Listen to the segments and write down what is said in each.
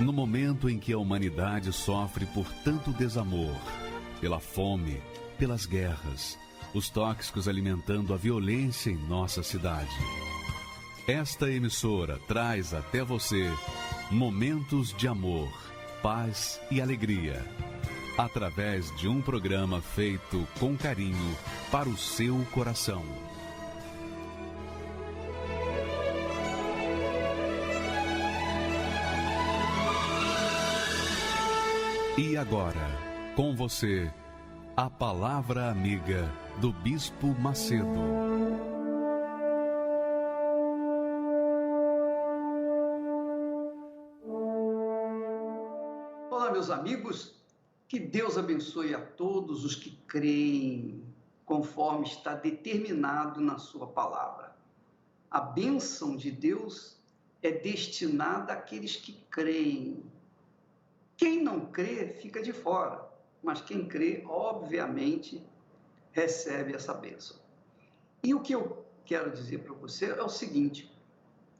No momento em que a humanidade sofre por tanto desamor, pela fome, pelas guerras, os tóxicos alimentando a violência em nossa cidade. Esta emissora traz até você momentos de amor, paz e alegria, através de um programa feito com carinho para o seu coração. E agora, com você, a Palavra Amiga do Bispo Macedo. Olá, meus amigos, que Deus abençoe a todos os que creem conforme está determinado na sua palavra. A bênção de Deus é destinada àqueles que creem. Quem não crê fica de fora, mas quem crê, obviamente, recebe essa bênção. E o que eu quero dizer para você é o seguinte: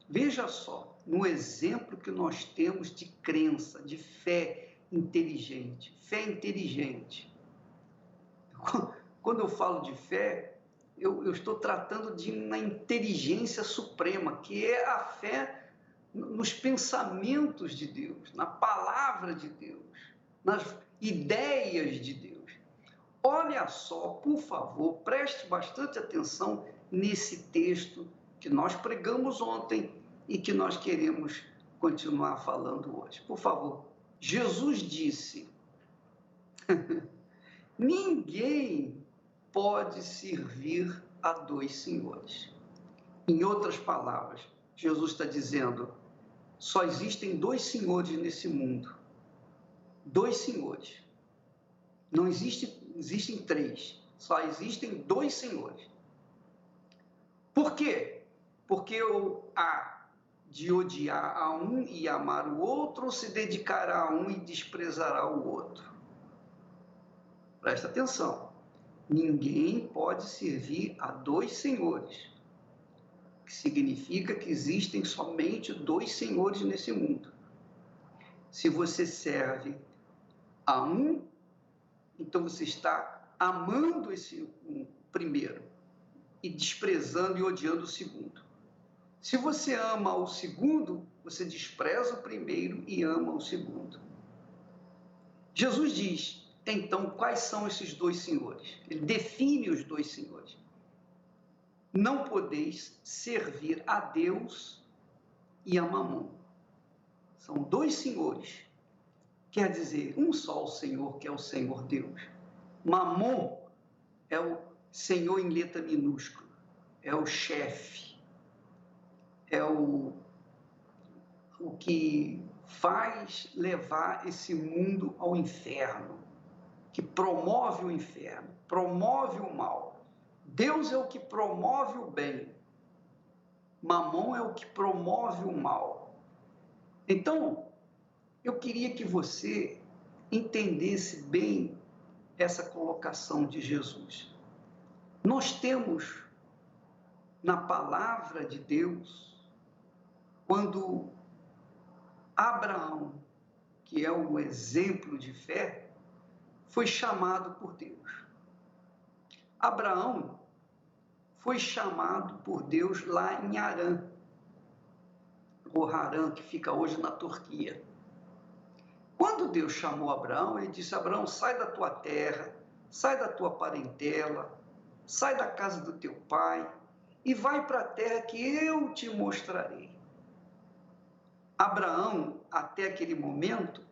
veja só, no exemplo que nós temos de crença, de fé inteligente. Fé inteligente. Quando eu falo de fé, eu estou tratando de uma inteligência suprema, que é a fé nos pensamentos de Deus, na palavra de Deus, nas ideias de Deus. Olha só, por favor, preste bastante atenção nesse texto que nós pregamos ontem e que nós queremos continuar falando hoje. Por favor, Jesus disse: ninguém pode servir a dois senhores. Em outras palavras, Jesus está dizendo: só existem dois senhores nesse mundo. Dois senhores. Não existem três. Só existem dois senhores. Por quê? Porque o há de odiar a um e amar o outro, ou se dedicará a um e desprezará o outro. Presta atenção. Ninguém pode servir a dois senhores. Que significa que existem somente dois senhores nesse mundo. Se você serve a um, então você está amando esse primeiro e desprezando e odiando o segundo. Se você ama o segundo, você despreza o primeiro e ama o segundo. Jesus diz, então, quais são esses dois senhores? Ele define os dois senhores. Não podeis servir a Deus e a Mamon. São dois senhores. Quer dizer, um só o Senhor, que é o Senhor Deus. Mamon é o Senhor em letra minúscula. É o chefe. É o que faz levar esse mundo ao inferno. Que promove o inferno, promove o mal. Deus é o que promove o bem. Mamon é o que promove o mal. Então, eu queria que você entendesse bem essa colocação de Jesus. Nós temos na palavra de Deus, quando Abraão, que é o exemplo de fé, foi chamado por Deus. Abraão foi chamado por Deus lá em Harã, o Harã, que fica hoje na Turquia. Quando Deus chamou Abraão, ele disse: Abraão, sai da tua terra, sai da tua parentela, sai da casa do teu pai e vai para a terra que eu te mostrarei. Abraão, até aquele momento,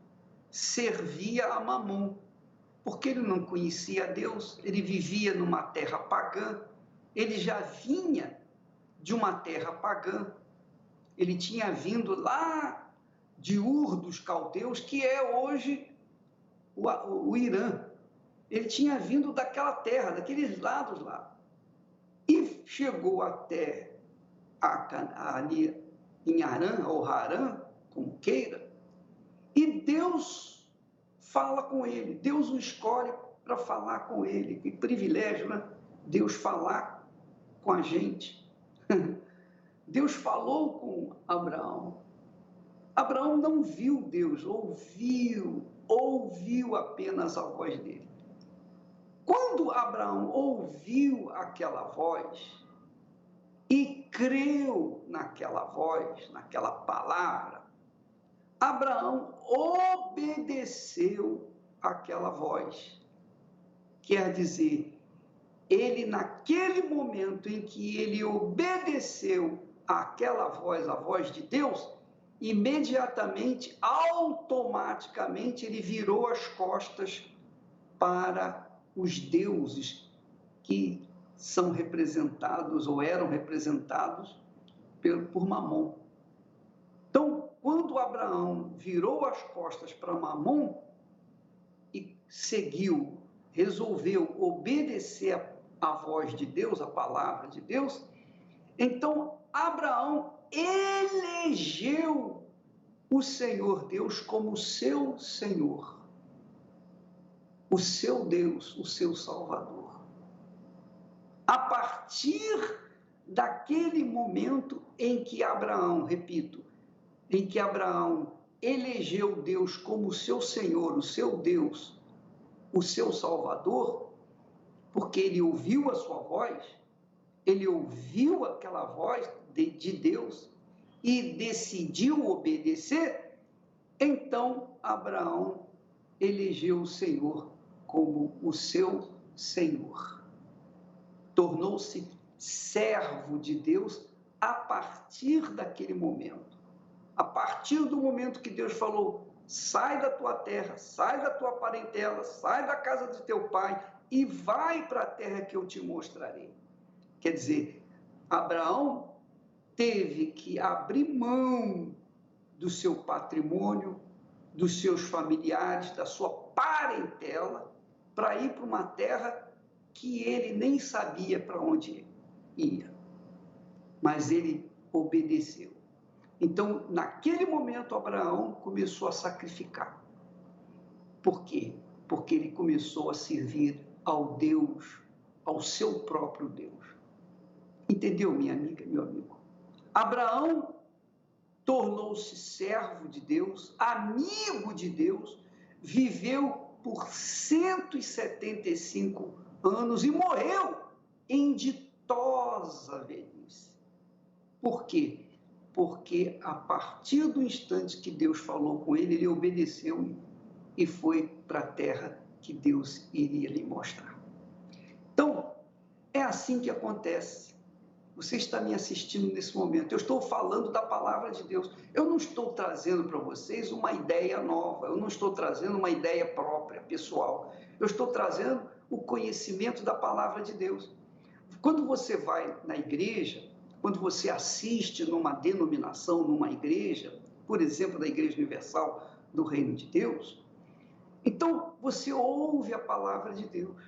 servia a Mamon, porque ele não conhecia Deus, ele vivia numa terra pagã, ele já vinha de uma terra pagã, ele tinha vindo lá de Ur dos Caldeus, que é hoje o Irã. Ele tinha vindo daquela terra, daqueles lados lá, e chegou até ali em Harã, ou Harã, como queira, e Deus fala com ele, Deus o escolhe para falar com ele. Que privilégio, né? Deus falar com a gente. Deus falou com Abraão. Abraão não viu Deus, ouviu apenas a voz dele. Quando Abraão ouviu aquela voz e creu naquela voz, naquela palavra, Abraão obedeceu àquela voz. Quer dizer, ele, naquele momento em que ele obedeceu àquela voz, a voz de Deus, imediatamente, automaticamente, ele virou as costas para os deuses que são representados ou eram representados por Mamon. Então, quando Abraão virou as costas para Mamon e resolveu obedecer a voz de Deus, a palavra de Deus, então Abraão elegeu o Senhor Deus como seu Senhor, o seu Deus, o seu Salvador. A partir daquele momento em que Abraão, repito, em que Abraão elegeu Deus como seu Senhor, o seu Deus, o seu Salvador, porque ele ouviu a sua voz, ele ouviu aquela voz de Deus e decidiu obedecer, então Abraão elegeu o Senhor como o seu Senhor. Tornou-se servo de Deus a partir daquele momento. A partir do momento que Deus falou, sai da tua terra, sai da tua parentela, sai da casa de teu pai e vai para a terra que eu te mostrarei. Quer dizer, Abraão teve que abrir mão do seu patrimônio, dos seus familiares, da sua parentela, para ir para uma terra que ele nem sabia para onde ia. Mas ele obedeceu. Então, naquele momento, Abraão começou a sacrificar. Por quê? Porque ele começou a servir ao Deus, ao seu próprio Deus. Entendeu, minha amiga, meu amigo? Abraão tornou-se servo de Deus, amigo de Deus, viveu por 175 anos e morreu em ditosa velhice. Por quê? Porque a partir do instante que Deus falou com ele, ele obedeceu e foi para a terra que Deus iria lhe mostrar. Então, é assim que acontece. Você está me assistindo nesse momento. Eu estou falando da palavra de Deus. Eu não estou trazendo para vocês uma ideia nova. Eu não estou trazendo uma ideia própria, pessoal. Eu estou trazendo o conhecimento da palavra de Deus. Quando você vai na igreja, quando você assiste numa denominação, numa igreja, por exemplo, da Igreja Universal do Reino de Deus, então você ouve a palavra de Deus.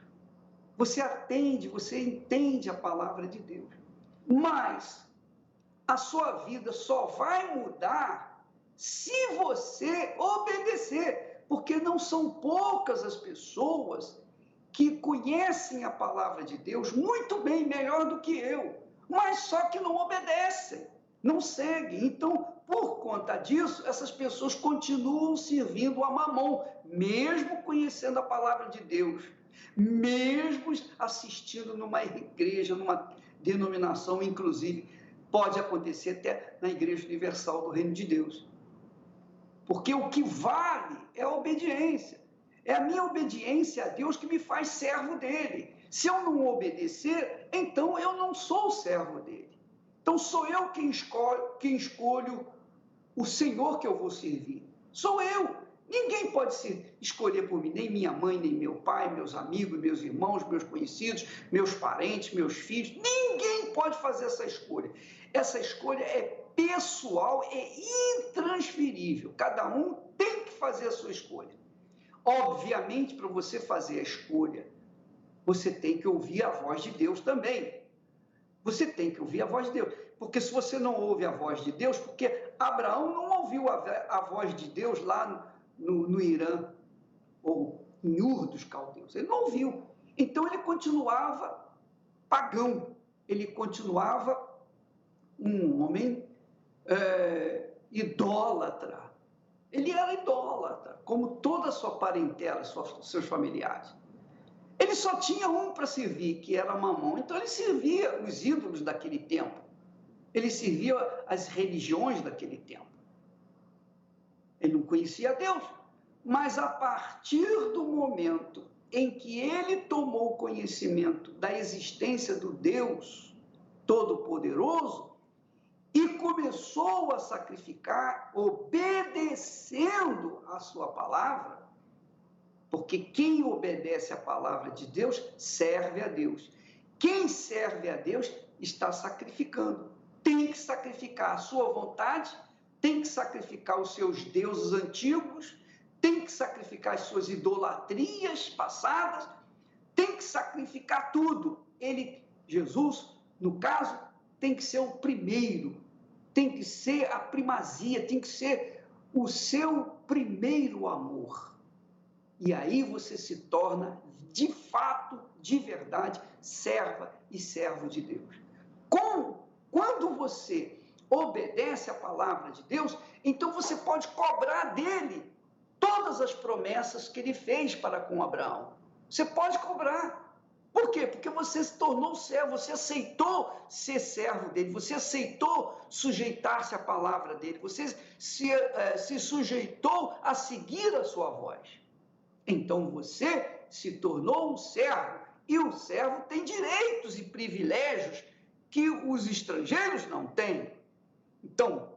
Você atende, você entende a palavra de Deus. Mas a sua vida só vai mudar se você obedecer, porque não são poucas as pessoas que conhecem a palavra de Deus muito bem, melhor do que eu, mas só que não obedecem, não seguem. Então, por conta disso, essas pessoas continuam servindo a Mamon, mesmo conhecendo a palavra de Deus, mesmo assistindo numa igreja, numa denominação, inclusive, pode acontecer até na Igreja Universal do Reino de Deus. Porque o que vale é a obediência. É a minha obediência a Deus que me faz servo dele. Se eu não obedecer, então eu não sou servo dele. Então sou eu quem escolho o Senhor que eu vou servir. Sou eu. Ninguém pode escolher por mim, nem minha mãe, nem meu pai, meus amigos, meus irmãos, meus conhecidos, meus parentes, meus filhos. Ninguém pode fazer essa escolha. Essa escolha é pessoal, é intransferível. Cada um tem que fazer a sua escolha. Obviamente, para você fazer a escolha, você tem que ouvir a voz de Deus também. Você tem que ouvir a voz de Deus. Porque se você não ouve a voz de Deus, porque Abraão não ouviu a voz de Deus lá no Irã, ou em Ur dos Caldeus. Ele não ouviu. Então, ele continuava pagão. Ele continuava um homem idólatra. Ele era idólatra, como toda a sua parentela, seus familiares. Ele só tinha um para servir, que era Mamon. Então ele servia os ídolos daquele tempo. Ele servia as religiões daquele tempo. Ele não conhecia Deus. Mas a partir do momento em que ele tomou conhecimento da existência do Deus Todo-Poderoso e começou a sacrificar, obedecendo a sua palavra, porque quem obedece à palavra de Deus serve a Deus. Quem serve a Deus está sacrificando. Tem que sacrificar a sua vontade, tem que sacrificar os seus deuses antigos, tem que sacrificar as suas idolatrias passadas, tem que sacrificar tudo. Jesus, no caso, tem que ser o primeiro, tem que ser a primazia, tem que ser o seu primeiro amor. E aí você se torna, de fato, de verdade, serva e servo de Deus. Quando você obedece à palavra de Deus, então você pode cobrar dele todas as promessas que ele fez para com Abraão. Você pode cobrar. Por quê? Porque você se tornou servo, você aceitou ser servo dele, você aceitou sujeitar-se à palavra dele, você se sujeitou a seguir a sua voz. Então você se tornou um servo, e o servo tem direitos e privilégios que os estrangeiros não têm. Então,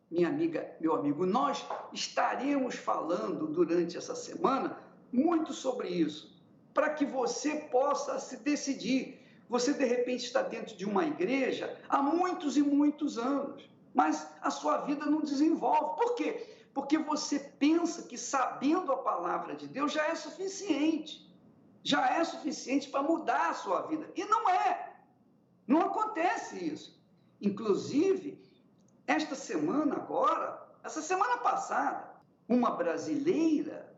minha amiga, meu amigo, nós estaremos falando durante essa semana muito sobre isso, para que você possa se decidir. Você, de repente, está dentro de uma igreja há muitos e muitos anos, mas a sua vida não desenvolve. Por quê? Porque você pensa que sabendo a palavra de Deus já é suficiente para mudar a sua vida. E não é. Não acontece isso. Inclusive, essa semana passada, uma brasileira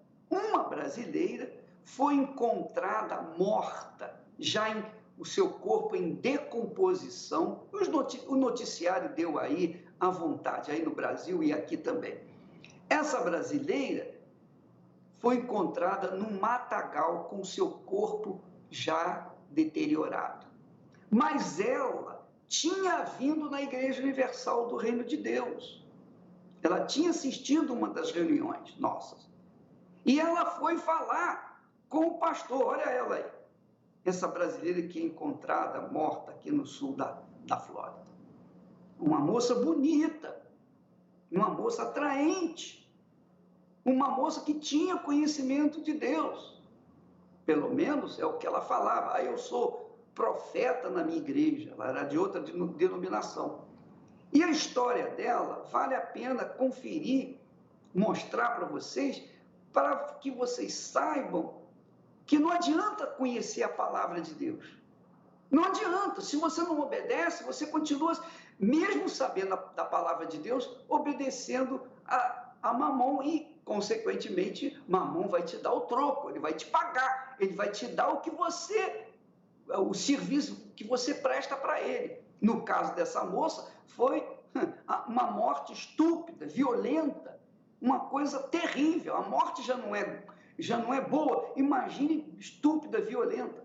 foi encontrada morta, já em o seu corpo em decomposição. O noticiário deu aí à vontade, aí no Brasil e aqui também. Essa brasileira foi encontrada num matagal com seu corpo já deteriorado. Mas ela tinha vindo na Igreja Universal do Reino de Deus. Ela tinha assistido uma das reuniões nossas. E ela foi falar com o pastor. Olha ela aí. Essa brasileira que é encontrada morta aqui no sul da Flórida. Uma moça bonita, uma moça atraente, uma moça que tinha conhecimento de Deus. Pelo menos é o que ela falava. Eu sou profeta na minha igreja. Ela era de outra denominação. E a história dela vale a pena conferir, mostrar para vocês, para que vocês saibam que não adianta conhecer a palavra de Deus. Não adianta. Se você não obedece, você continua, mesmo sabendo da palavra de Deus, obedecendo a Mamon e, consequentemente, Mamon vai te dar o troco, ele vai te pagar, ele vai te dar o serviço que você presta para ele. No caso dessa moça, foi uma morte estúpida, violenta, uma coisa terrível. A morte já não é boa, imagine estúpida, violenta.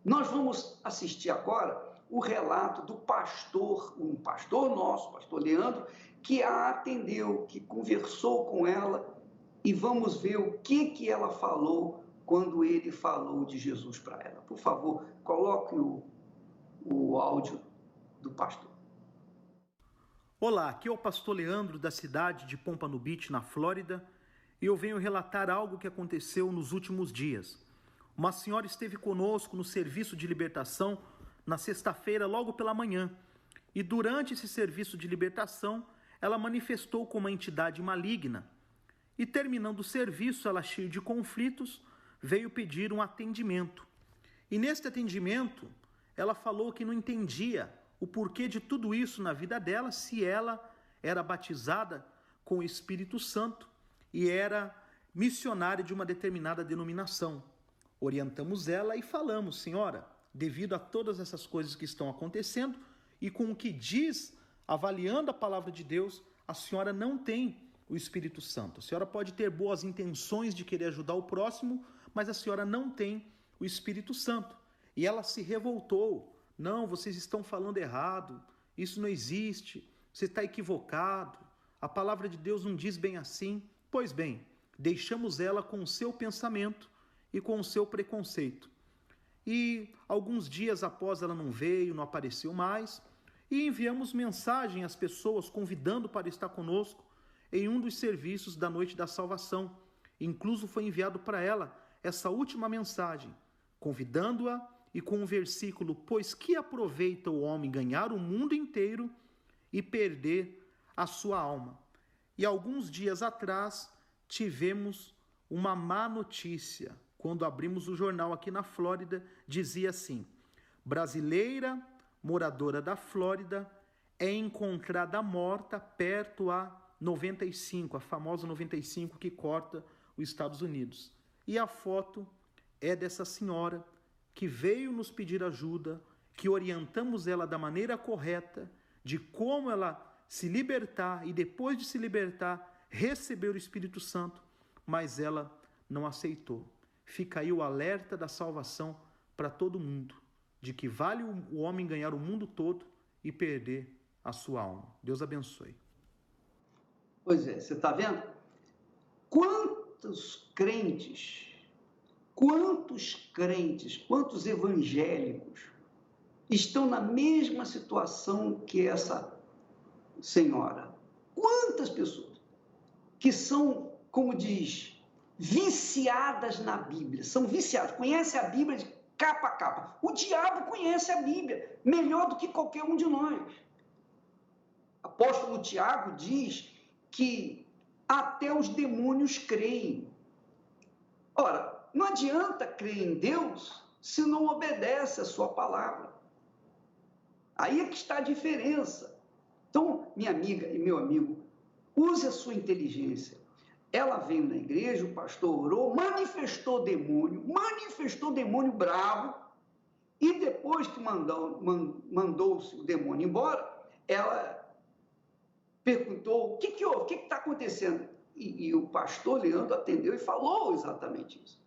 Nós vamos assistir agora o relato do pastor, um pastor nosso, pastor Leandro, que a atendeu, que conversou com ela, e vamos ver o que ela falou quando ele falou de Jesus para ela. Por favor, coloque o áudio do pastor. Olá, aqui é o pastor Leandro, da cidade de Pompano Beach, na Flórida, e eu venho relatar algo que aconteceu nos últimos dias. Uma senhora esteve conosco no serviço de libertação na sexta-feira, logo pela manhã, e durante esse serviço de libertação, ela manifestou como uma entidade maligna, e terminando o serviço, ela, cheia de conflitos, veio pedir um atendimento. E neste atendimento, ela falou que não entendia o porquê de tudo isso na vida dela, se ela era batizada com o Espírito Santo e era missionária de uma determinada denominação. Orientamos ela e falamos: senhora, devido a todas essas coisas que estão acontecendo e com o que diz, avaliando a palavra de Deus, a senhora não tem o Espírito Santo. A senhora pode ter boas intenções de querer ajudar o próximo, mas a senhora não tem o Espírito Santo. E ela se revoltou. Não, vocês estão falando errado. Isso não existe. Você está equivocado. A palavra de Deus não diz bem assim. Pois bem, deixamos ela com o seu pensamento e com o seu preconceito. E alguns dias após ela não veio, não apareceu mais, e enviamos mensagem às pessoas convidando para estar conosco em um dos serviços da Noite da Salvação. Incluso foi enviado para ela essa última mensagem, convidando-a e com o versículo: pois que aproveita o homem ganhar o mundo inteiro e perder a sua alma. E alguns dias atrás tivemos uma má notícia. Quando abrimos o jornal aqui na Flórida, dizia assim: brasileira moradora da Flórida é encontrada morta perto a 95, a famosa 95 que corta os Estados Unidos. E a foto é dessa senhora que veio nos pedir ajuda, que orientamos ela da maneira correta, de como ela se libertar e depois de se libertar, receber o Espírito Santo, mas ela não aceitou. Fica aí o alerta da salvação para todo mundo, de que vale o homem ganhar o mundo todo e perder a sua alma. Deus abençoe. Pois é, você está vendo? Quantos crentes, quantos evangélicos estão na mesma situação que essa senhora? Quantas pessoas que são, como diz, viciadas na Bíblia, são viciadas, conhecem a Bíblia de capa a capa. O diabo conhece a Bíblia melhor do que qualquer um de nós. Apóstolo Tiago diz que até os demônios creem. Ora, não adianta crer em Deus se não obedece a sua palavra. Aí é que está a diferença. Então, minha amiga e meu amigo, use a sua inteligência. Ela veio na igreja, o pastor orou, manifestou demônio bravo, e depois que mandou-se o demônio embora, ela perguntou: o que houve? O que está acontecendo? E o pastor Leandro atendeu e falou exatamente isso.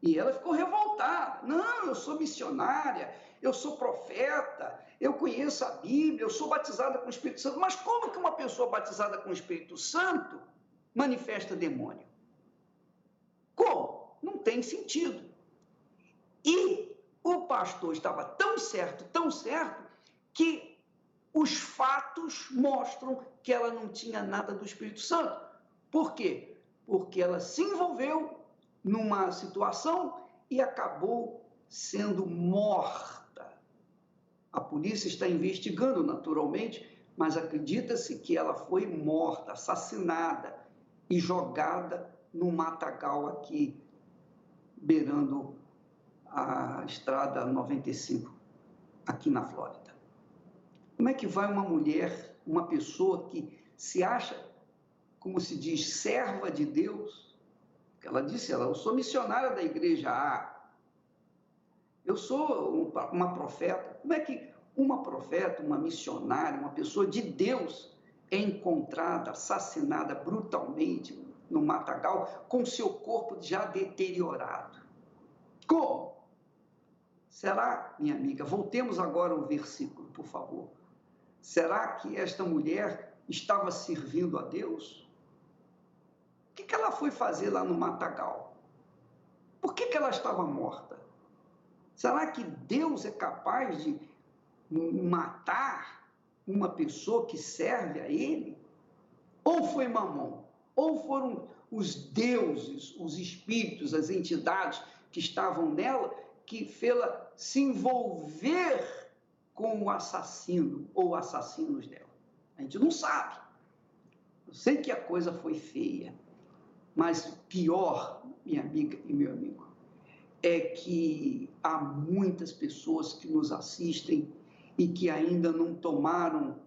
E ela ficou revoltada. Não, eu sou missionária, eu sou profeta, eu conheço a Bíblia, eu sou batizada com o Espírito Santo. Mas como que uma pessoa batizada com o Espírito Santo manifesta demônio? Como? Não tem sentido. E o pastor estava tão certo, que os fatos mostram que ela não tinha nada do Espírito Santo. Por quê? Porque ela se envolveu numa situação e acabou sendo morta. A polícia está investigando naturalmente, mas acredita-se que ela foi morta, assassinada e jogada no matagal aqui, beirando a estrada 95, aqui na Flórida. Como é que vai uma mulher, uma pessoa que se acha, como se diz, serva de Deus? Ela disse: eu sou missionária da igreja A, eu sou uma profeta. Como é que uma profeta, uma missionária, uma pessoa de Deus é encontrada, assassinada brutalmente no matagal, com seu corpo já deteriorado? Como? Será, minha amiga, voltemos agora ao versículo, por favor. Será que esta mulher estava servindo a Deus? O que ela foi fazer lá no matagal? Por que ela estava morta? Será que Deus é capaz de matar uma pessoa que serve a Ele? Ou foi Mamon? Ou foram os deuses, os espíritos, as entidades que estavam nela, que fez-la se envolver com o assassino ou assassinos dela? A gente não sabe. Eu sei que a coisa foi feia, mas o pior, minha amiga e meu amigo, é que há muitas pessoas que nos assistem e que ainda não tomaram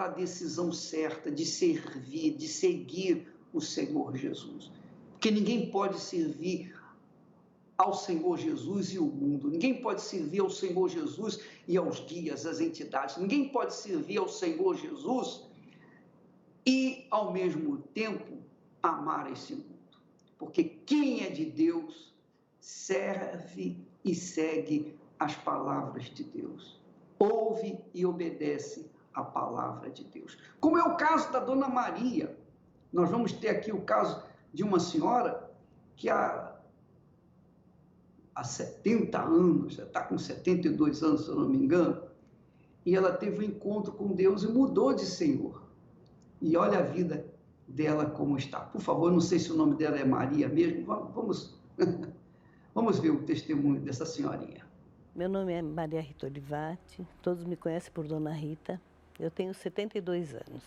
a decisão certa de servir, de seguir o Senhor Jesus. Porque ninguém pode servir ao Senhor Jesus e o mundo. Ninguém pode servir ao Senhor Jesus e aos guias, às entidades. Ninguém pode servir ao Senhor Jesus e, ao mesmo tempo, amar esse mundo. Porque quem é de Deus serve e segue as palavras de Deus. Ouve e obedece a palavra de Deus. Como é o caso da Dona Maria. Nós vamos ter aqui o caso de uma senhora que há 70 anos, está com 72 anos, se eu não me engano, e ela teve um encontro com Deus e mudou de Senhor. E olha a vida dela como está. Por favor, não sei se o nome dela é Maria mesmo, vamos ver o testemunho dessa senhorinha. Meu nome é Maria Rita Olivati, todos me conhecem por Dona Rita. Eu tenho 72 anos.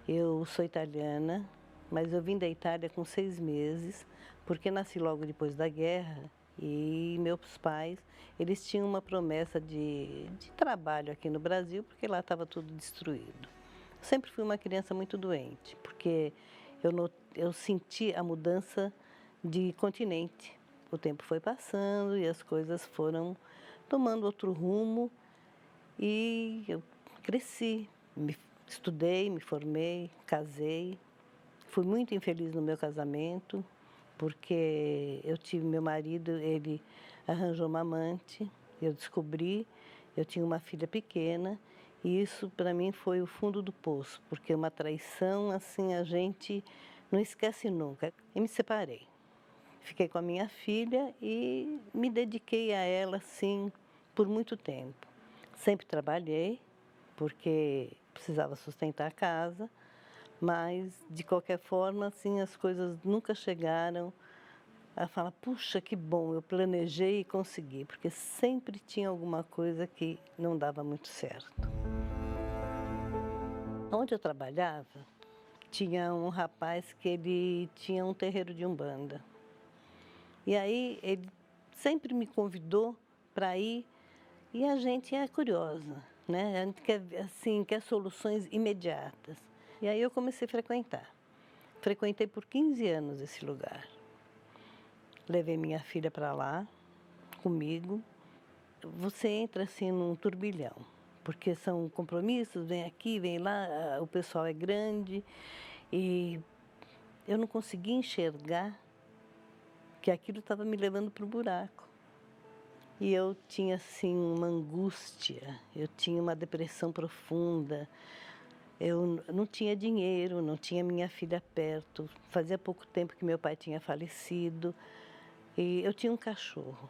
Eu sou italiana, mas eu vim da Itália com 6 meses, porque nasci logo depois da guerra e meus pais, eles tinham uma promessa de trabalho aqui no Brasil, porque lá estava tudo destruído. Sempre fui uma criança muito doente, porque eu senti a mudança de continente. O tempo foi passando e as coisas foram tomando outro rumo e eu cresci, estudei, me formei, casei. Fui muito infeliz no meu casamento, porque eu tive meu marido, ele arranjou uma amante, eu descobri, eu tinha uma filha pequena, e isso para mim foi o fundo do poço, porque uma traição assim a gente não esquece nunca. E me separei. Fiquei com a minha filha e me dediquei a ela, assim, por muito tempo. Sempre trabalhei, porque precisava sustentar a casa, mas, de qualquer forma, assim, as coisas nunca chegaram a falar, puxa, que bom, eu planejei e consegui, porque sempre tinha alguma coisa que não dava muito certo. Onde eu trabalhava, tinha um rapaz que ele tinha um terreiro de umbanda. E aí ele sempre me convidou para ir e a gente é curiosa, né? A gente quer soluções imediatas. E aí eu comecei a frequentar. Frequentei por 15 anos esse lugar. Levei minha filha para lá, comigo. Você entra assim num turbilhão, porque são compromissos, vem aqui, vem lá, o pessoal é grande. E eu não conseguia enxergar que aquilo estava me levando para o buraco. E eu tinha, assim, uma angústia, eu tinha uma depressão profunda, eu não tinha dinheiro, não tinha minha filha perto, fazia pouco tempo que meu pai tinha falecido, e eu tinha um cachorro,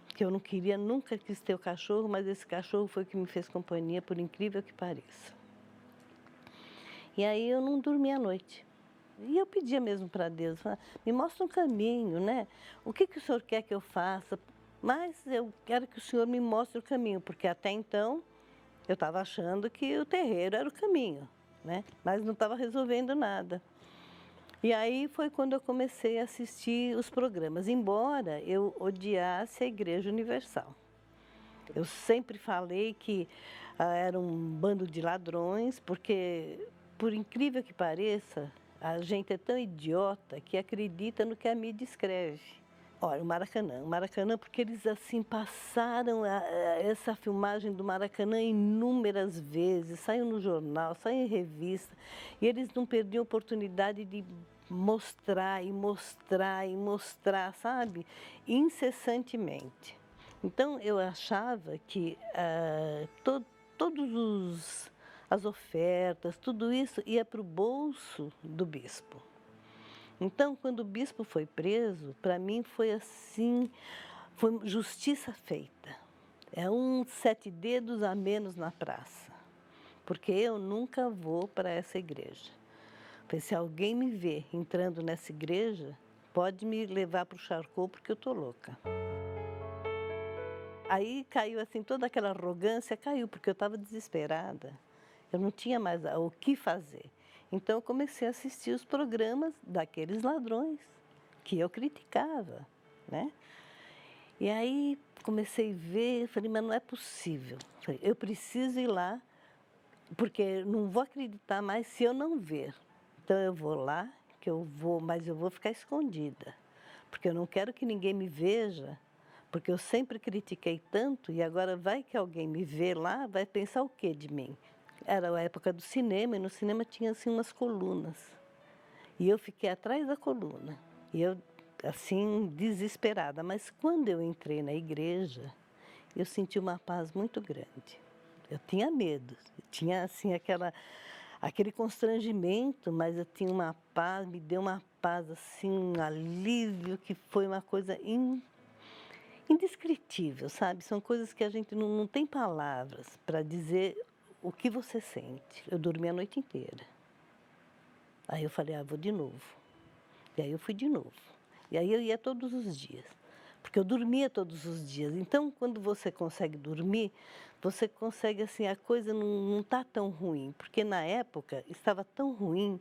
que eu não queria, nunca quis ter o cachorro, mas esse cachorro foi o que me fez companhia, por incrível que pareça. E aí eu não dormia à noite. E eu pedia mesmo para Deus, me mostra um caminho, né? O que o Senhor quer que eu faça? Mas eu quero que o Senhor me mostre o caminho, porque até então eu estava achando que o terreiro era o caminho, né? Mas não estava resolvendo nada. E aí foi quando eu comecei a assistir os programas, embora eu odiasse a Igreja Universal. Eu sempre falei que era um bando de ladrões, porque, por incrível que pareça, a gente é tão idiota que acredita no que a mídia escreve. Olha, o Maracanã, porque eles assim passaram essa filmagem do Maracanã inúmeras vezes, saiu no jornal, saiu em revista, e eles não perdiam a oportunidade de mostrar e mostrar e mostrar, sabe? Incessantemente. Então, eu achava que todos as ofertas, tudo isso ia para o bolso do bispo. Então, quando o bispo foi preso, para mim foi assim, foi justiça feita. É 7 dedos a menos na praça, porque eu nunca vou para essa igreja. Porque se alguém me vê entrando nessa igreja, pode me levar para o charcot porque eu estou louca. Aí caiu assim, toda aquela arrogância caiu, porque eu estava desesperada. Eu não tinha mais o que fazer. Então eu comecei a assistir os programas daqueles ladrões que eu criticava, né? E aí comecei a ver, falei, mas não é possível. Falei, eu preciso ir lá, porque não vou acreditar mais se eu não ver. Então eu vou lá, mas eu vou ficar escondida, porque eu não quero que ninguém me veja, porque eu sempre critiquei tanto e agora vai que alguém me vê lá, vai pensar o quê de mim? Era a época do cinema, e no cinema tinha assim umas colunas. E eu fiquei atrás da coluna. E eu, assim, desesperada. Mas quando eu entrei na igreja, eu senti uma paz muito grande. Eu tinha medo, eu tinha, assim, aquele constrangimento, mas eu tinha uma paz, me deu uma paz, assim, um alívio, que foi uma coisa indescritível, sabe? São coisas que a gente não tem palavras para dizer o que você sente. Eu dormi a noite inteira. Aí eu falei, vou de novo. E aí eu fui de novo. E aí eu ia todos os dias, porque eu dormia todos os dias. Então, quando você consegue dormir, você consegue, assim, a coisa não está tão ruim. Porque na época estava tão ruim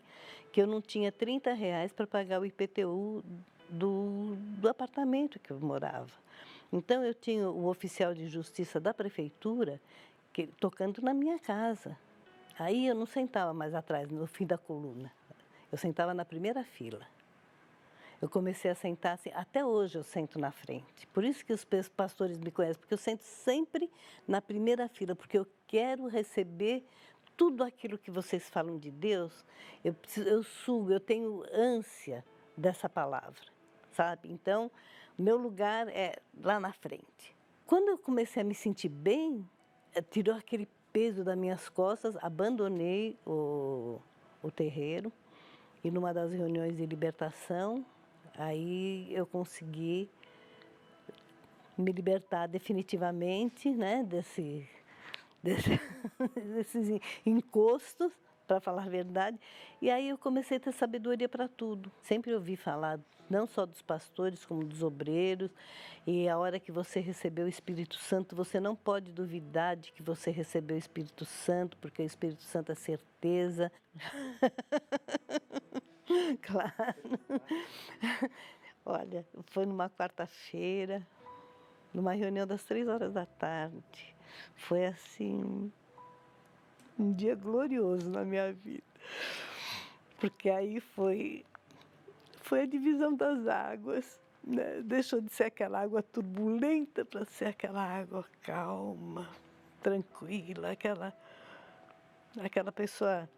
que eu não tinha R$ 30 para pagar o IPTU do apartamento que eu morava. Então, eu tinha o oficial de justiça da prefeitura tocando na minha casa. Aí eu não sentava mais atrás, no fim da coluna. Eu sentava na primeira fila. Eu comecei a sentar assim, até hoje eu sento na frente. Por isso que os pastores me conhecem, porque eu sento sempre na primeira fila, porque eu quero receber tudo aquilo que vocês falam de Deus. Eu sugo, eu tenho ânsia dessa palavra, sabe? Então, o meu lugar é lá na frente. Quando eu comecei a me sentir bem, tirou aquele peso das minhas costas, abandonei o terreiro, e numa das reuniões de libertação, aí eu consegui me libertar definitivamente, né, desses encostos, para falar a verdade. E aí eu comecei a ter sabedoria para tudo. Sempre ouvi falar, não só dos pastores, como dos obreiros. E a hora que você recebeu o Espírito Santo, você não pode duvidar de que você recebeu o Espírito Santo, porque o Espírito Santo é certeza. Claro. Olha, foi numa quarta-feira, numa reunião das 3 horas da tarde. Foi assim, um dia glorioso na minha vida. Porque aí foi a divisão das águas, né? Deixou de ser aquela água turbulenta para ser aquela água calma, tranquila, aquela pessoa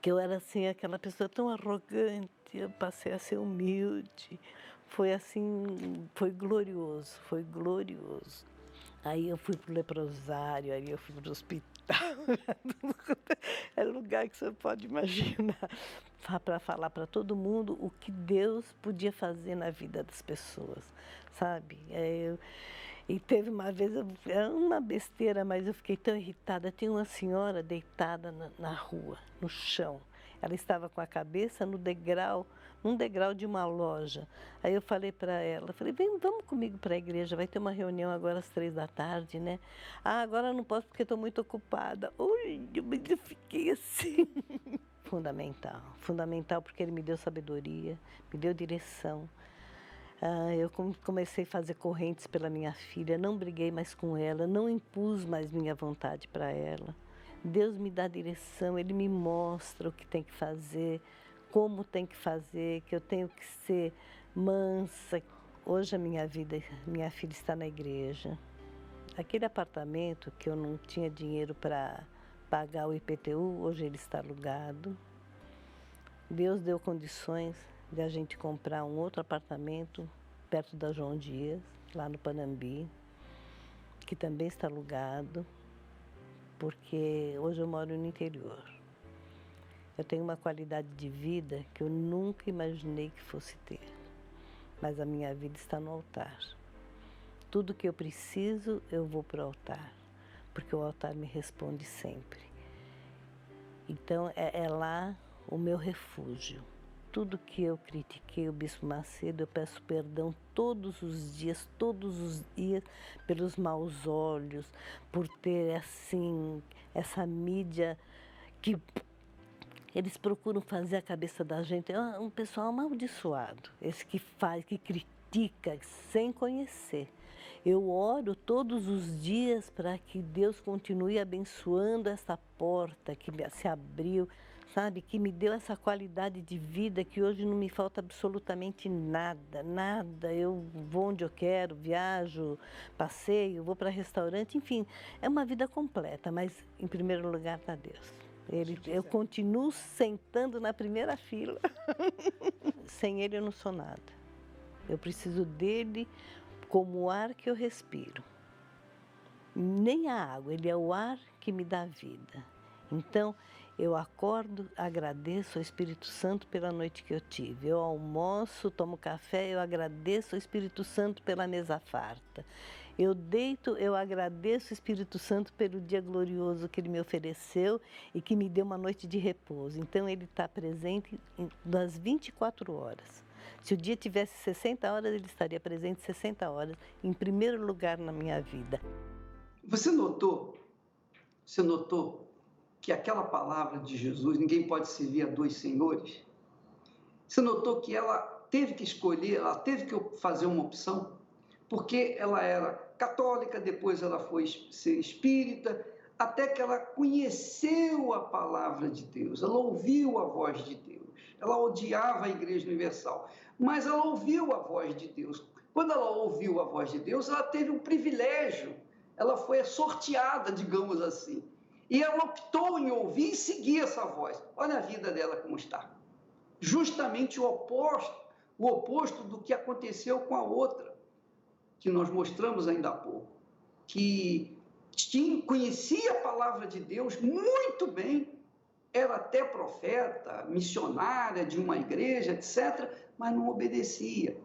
que eu era assim, aquela pessoa tão arrogante, eu passei a ser humilde. Foi assim, foi glorioso, foi glorioso. Aí eu fui para o leprosário, aí eu fui para o hospital. É lugar que você pode imaginar, para falar para todo mundo o que Deus podia fazer na vida das pessoas, sabe? E teve uma vez, era uma besteira, mas eu fiquei tão irritada. Tinha uma senhora deitada na rua, no chão. Ela estava com a cabeça num degrau de uma loja. Aí eu falei para ela, vamos comigo para a igreja, vai ter uma reunião agora às 3 da tarde, né? Agora não posso porque estou muito ocupada. Ui, eu fiquei assim. Fundamental porque ele me deu sabedoria, me deu direção. Eu comecei a fazer correntes pela minha filha, não briguei mais com ela, não impus mais minha vontade para ela. Deus me dá direção, Ele me mostra o que tem que fazer, como tem que fazer, que eu tenho que ser mansa. Hoje minha filha está na igreja. Aquele apartamento que eu não tinha dinheiro para pagar o IPTU, hoje ele está alugado. Deus deu condições de a gente comprar um outro apartamento perto da João Dias, lá no Panambi, que também está alugado, porque hoje eu moro no interior. Eu tenho uma qualidade de vida que eu nunca imaginei que fosse ter, mas a minha vida está no altar. Tudo que eu preciso, eu vou para o altar, porque o altar me responde sempre. Então, é lá o meu refúgio. Tudo que eu critiquei o Bispo Macedo, eu peço perdão todos os dias, pelos maus olhos, por ter, assim, essa mídia que eles procuram fazer a cabeça da gente. É um pessoal amaldiçoado, esse que critica sem conhecer. Eu oro todos os dias para que Deus continue abençoando essa porta que se abriu. sabe? Que me deu essa qualidade de vida que hoje não me falta absolutamente nada, nada. Eu vou onde eu quero, viajo, passeio, vou para restaurante, enfim, é uma vida completa, mas em primeiro lugar está Deus. Eu continuo sentando na primeira fila. Sem Ele eu não sou nada. Eu preciso dele como o ar que eu respiro. Nem a água, Ele é o ar que me dá vida. Então, eu acordo, agradeço ao Espírito Santo pela noite que eu tive. Eu almoço, tomo café, eu agradeço ao Espírito Santo pela mesa farta. Eu deito, eu agradeço ao Espírito Santo pelo dia glorioso que Ele me ofereceu e que me deu uma noite de repouso. Então, Ele está presente das 24 horas. Se o dia tivesse 60 horas, Ele estaria presente 60 horas, em primeiro lugar na minha vida. Você notou que aquela palavra de Jesus, ninguém pode servir a dois senhores? Você notou que ela teve que escolher, ela teve que fazer uma opção? Porque ela era católica, depois ela foi ser espírita, até que ela conheceu a palavra de Deus, ela ouviu a voz de Deus. Ela odiava a Igreja Universal, mas ela ouviu a voz de Deus. Quando ela ouviu a voz de Deus, ela teve um privilégio, ela foi sorteada, digamos assim. E ela optou em ouvir e seguir essa voz. Olha a vida dela como está. Justamente o oposto do que aconteceu com a outra, que nós mostramos ainda há pouco, que conhecia a palavra de Deus muito bem, era até profeta, missionária de uma igreja, etc., mas não obedecia,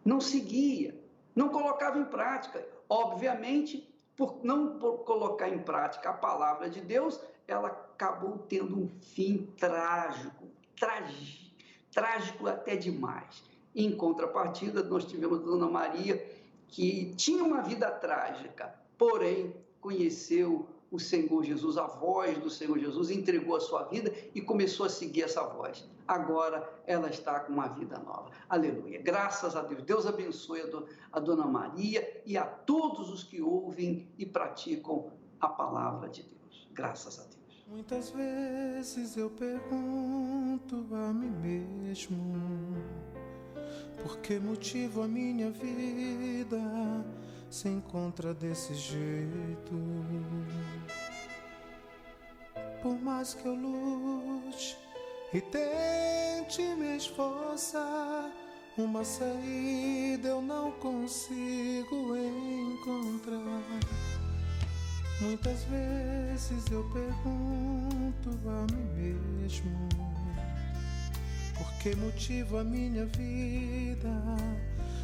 não seguia, não colocava em prática. Obviamente, por não colocar em prática a palavra de Deus, ela acabou tendo um fim trágico até demais. Em contrapartida, nós tivemos a Dona Maria, que tinha uma vida trágica, porém conheceu o Senhor Jesus, a voz do Senhor Jesus, entregou a sua vida e começou a seguir essa voz. Agora ela está com uma vida nova. Aleluia. Graças a Deus. Deus abençoe a Dona Maria e a todos os que ouvem e praticam a palavra de Deus. Graças a Deus. Muitas vezes eu pergunto a mim mesmo: por que motivo a minha vida se encontra desse jeito? Por mais que eu lute e tente me esforçar, uma saída eu não consigo encontrar. Muitas vezes eu pergunto a mim mesmo: por que motivo a minha vida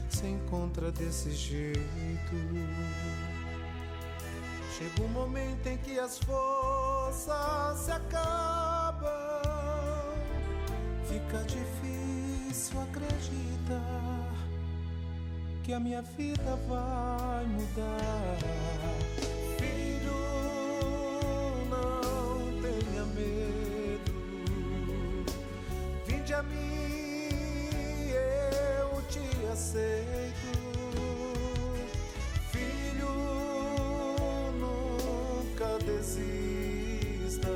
se encontra desse jeito? Chega um momento em que as forças se acabam, fica difícil acreditar que a minha vida vai mudar. Filho, não tenha medo, vinde a mim, eu te aceito. Filho, nunca desista,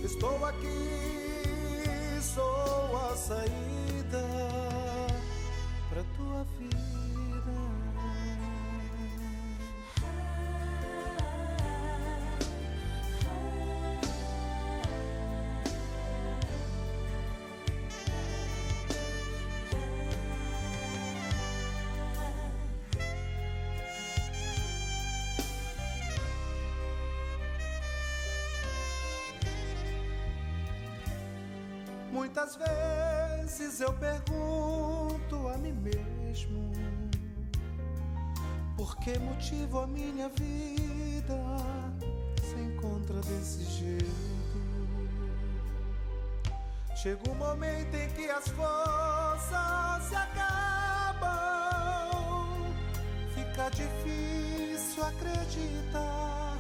estou aqui, sou a saída pra tua vida. Muitas vezes eu pergunto a mim mesmo: por que motivo a minha vida se encontra desse jeito? Chega um momento em que as forças se acabam, fica difícil acreditar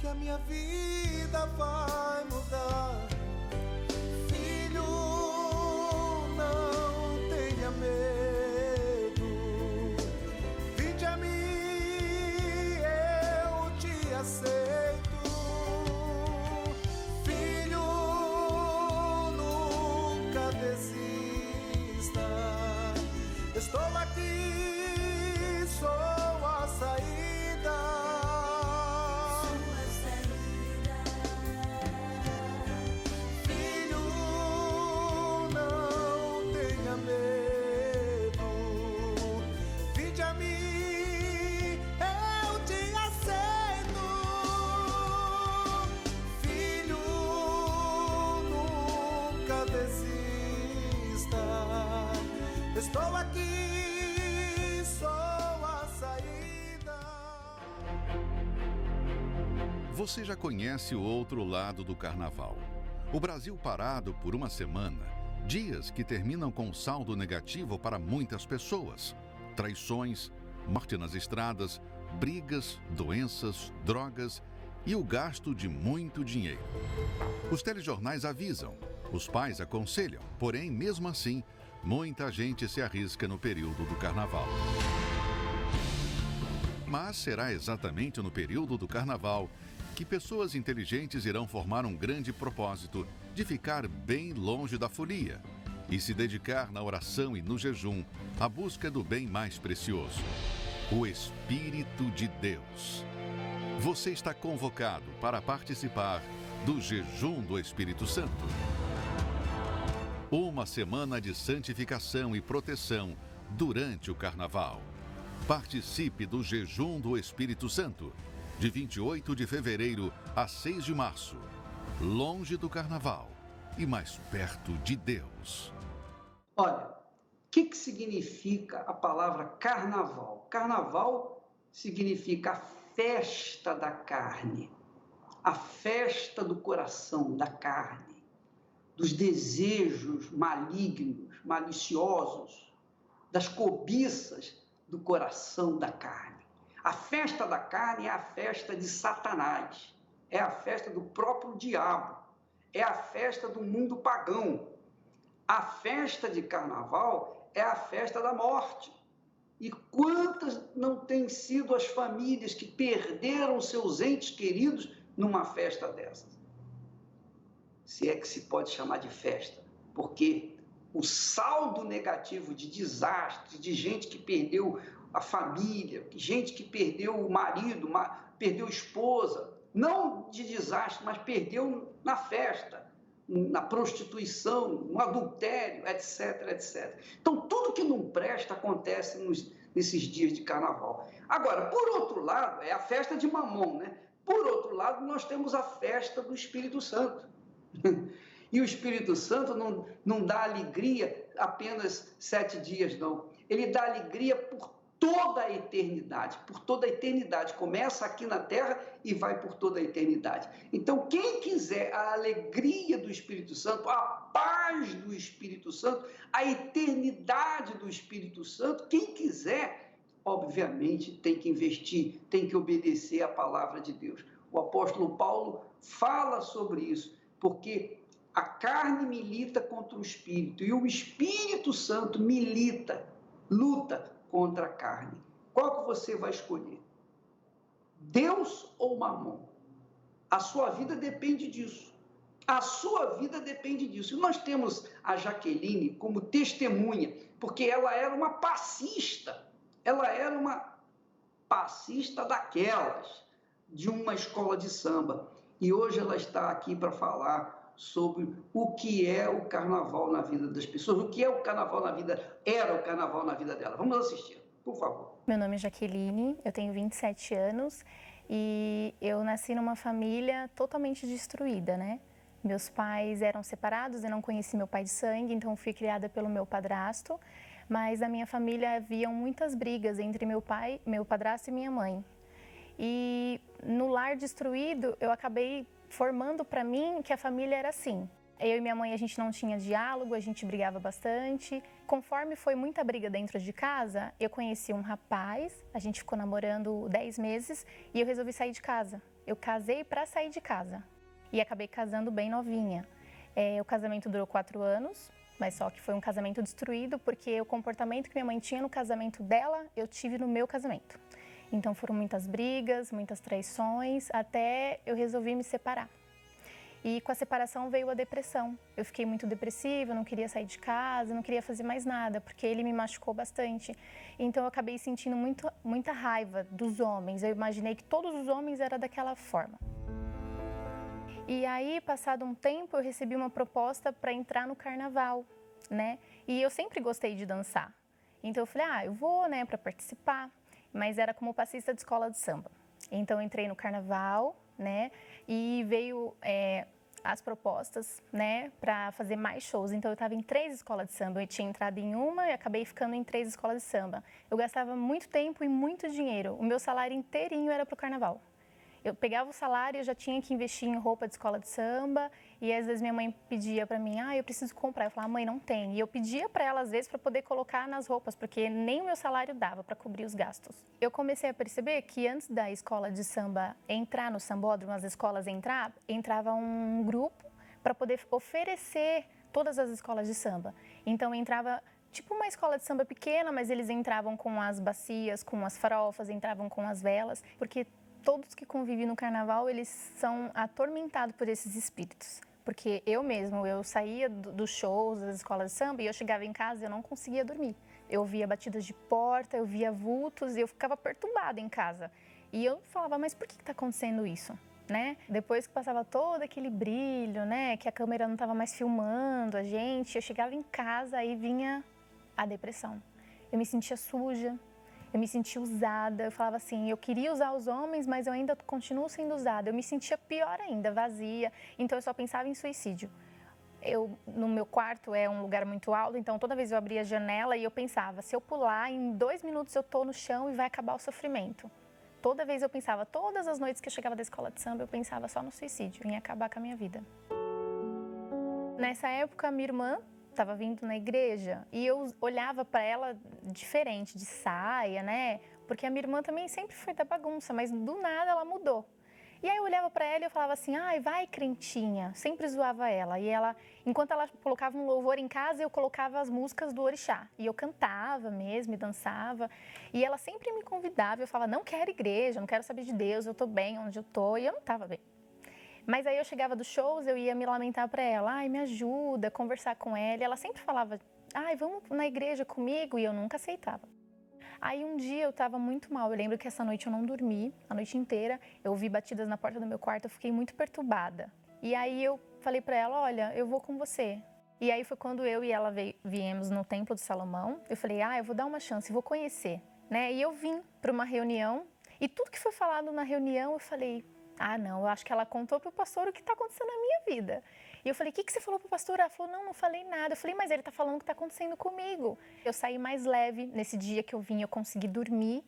que a minha vida vai mudar. Não tenha medo, vinde a mim, eu te aceito. Filho, Você já conhece o outro lado do carnaval. O Brasil parado por uma semana, dias que terminam com saldo negativo para muitas pessoas. Traições, morte nas estradas, brigas, doenças, drogas e o gasto de muito dinheiro. Os telejornais avisam, os pais aconselham, porém, mesmo assim, muita gente se arrisca no período do carnaval. Mas será exatamente no período do carnaval que pessoas inteligentes irão formar um grande propósito de ficar bem longe da folia e se dedicar na oração e no jejum à busca do bem mais precioso, o Espírito de Deus. Você está convocado para participar do Jejum do Espírito Santo. Uma semana de santificação e proteção durante o carnaval. Participe do Jejum do Espírito Santo, de 28 de fevereiro a 6 de março, longe do carnaval e mais perto de Deus. Olha, o que significa a palavra carnaval? Carnaval significa a festa da carne, a festa do coração, da carne, dos desejos malignos, maliciosos, das cobiças do coração da carne. A festa da carne é a festa de Satanás, é a festa do próprio diabo, é a festa do mundo pagão. A festa de carnaval é a festa da morte. E quantas não têm sido as famílias que perderam seus entes queridos numa festa dessas? Se é que se pode chamar de festa, porque o saldo negativo de desastre, de gente que perdeu a família, gente que perdeu o marido, perdeu a esposa, não de desastre, mas perdeu na festa, na prostituição, no adultério, etc, etc. Então, tudo que não presta acontece nesses dias de carnaval. Agora, por outro lado, é a festa de Mamon, né? Por outro lado, nós temos a festa do Espírito Santo. E o Espírito Santo não dá alegria apenas 7 dias, não. Ele dá alegria por toda a eternidade, por toda a eternidade. Começa aqui na Terra e vai por toda a eternidade. Então, quem quiser a alegria do Espírito Santo, a paz do Espírito Santo, a eternidade do Espírito Santo, quem quiser, obviamente, tem que investir, tem que obedecer à palavra de Deus. O apóstolo Paulo fala sobre isso, porque a carne milita contra o Espírito e o Espírito Santo luta contra a carne. Qual que você vai escolher? Deus ou Mamon? A sua vida depende disso. A sua vida depende disso. E nós temos a Jaqueline como testemunha, porque ela era uma passista. Ela era uma passista daquelas, de uma escola de samba. E hoje ela está aqui para falar sobre o que é o carnaval na vida das pessoas, o que é o carnaval na vida, era o carnaval na vida dela. Vamos assistir, por favor. Meu nome é Jaqueline, eu tenho 27 anos e eu nasci numa família totalmente destruída, né? Meus pais eram separados, eu não conheci meu pai de sangue, então fui criada pelo meu padrasto, mas na minha família haviam muitas brigas entre meu padrasto e minha mãe. E no lar destruído, eu acabei formando para mim que a família era assim. Eu e minha mãe, a gente não tinha diálogo, a gente brigava bastante. Conforme foi muita briga dentro de casa, eu conheci um rapaz, a gente ficou namorando 10 meses e eu resolvi sair de casa. Eu casei para sair de casa e acabei casando bem novinha. O casamento durou 4 anos, mas só que foi um casamento destruído porque o comportamento que minha mãe tinha no casamento dela, eu tive no meu casamento. Então foram muitas brigas, muitas traições, até eu resolvi me separar. E com a separação veio a depressão. Eu fiquei muito depressiva, não queria sair de casa, não queria fazer mais nada, porque ele me machucou bastante. Então eu acabei sentindo muita raiva dos homens. Eu imaginei que todos os homens eram daquela forma. E aí, passado um tempo, eu recebi uma proposta para entrar no carnaval, né? E eu sempre gostei de dançar. Então eu falei, eu vou, né, para participar. Mas era como passista de escola de samba. Então eu entrei no carnaval, né, e veio as propostas, né, para fazer mais shows. Então eu estava em 3 escolas de samba, eu tinha entrado em uma e acabei ficando em 3 escolas de samba. Eu gastava muito tempo e muito dinheiro, o meu salário inteirinho era para o carnaval. Eu pegava o salário e eu já tinha que investir em roupa de escola de samba. E às vezes minha mãe pedia para mim, eu preciso comprar. Eu falava, mãe, não tem. E eu pedia para ela às vezes para poder colocar nas roupas, porque nem o meu salário dava para cobrir os gastos. Eu comecei a perceber que antes da escola de samba entrar no sambódromo, as escolas entrava um grupo para poder oferecer todas as escolas de samba. Então entrava tipo uma escola de samba pequena, mas eles entravam com as bacias, com as farofas, entravam com as velas, porque todos que convivem no carnaval, eles são atormentados por esses espíritos. Porque eu saía dos shows, das escolas de samba, e eu chegava em casa e eu não conseguia dormir. Eu via batidas de porta, eu via vultos, e eu ficava perturbada em casa. E eu falava, mas por que está acontecendo isso? Né? Depois que passava todo aquele brilho, né, que a câmera não estava mais filmando a gente, eu chegava em casa e vinha a depressão. Eu me sentia suja, eu me sentia usada, eu falava assim, eu queria usar os homens, mas eu ainda continuo sendo usada. Eu me sentia pior ainda, vazia, então eu só pensava em suicídio. No meu quarto é um lugar muito alto, então toda vez eu abria a janela e eu pensava, se eu pular, em 2 minutos eu tô no chão e vai acabar o sofrimento. Toda vez eu pensava, todas as noites que eu chegava da escola de samba, eu pensava só no suicídio, em acabar com a minha vida. Nessa época, minha irmã estava vindo na igreja e eu olhava para ela diferente, de saia, né? Porque a minha irmã também sempre foi da bagunça, mas do nada ela mudou. E aí eu olhava para ela e eu falava assim, vai crentinha, sempre zoava ela. E ela, enquanto ela colocava um louvor em casa, eu colocava as músicas do orixá. E eu cantava mesmo e dançava. E ela sempre me convidava, eu falava, não quero igreja, não quero saber de Deus, eu tô bem onde eu tô. E eu não tava bem. Mas aí eu chegava dos shows, eu ia me lamentar para ela, me ajuda, conversar com ela. E ela sempre falava, vamos na igreja comigo, e eu nunca aceitava. Aí um dia eu estava muito mal, eu lembro que essa noite eu não dormi, a noite inteira. Eu ouvi batidas na porta do meu quarto, eu fiquei muito perturbada. E aí eu falei para ela, olha, eu vou com você. E aí foi quando eu e ela viemos no Templo de Salomão. Eu falei, eu vou dar uma chance, vou conhecer, né? E eu vim para uma reunião, e tudo que foi falado na reunião, eu falei, não, eu acho que ela contou para o pastor o que está acontecendo na minha vida. E eu falei, o que você falou para o pastor? Ela falou, não falei nada. Eu falei, mas ele está falando o que está acontecendo comigo. Eu saí mais leve, nesse dia que eu vim, eu consegui dormir.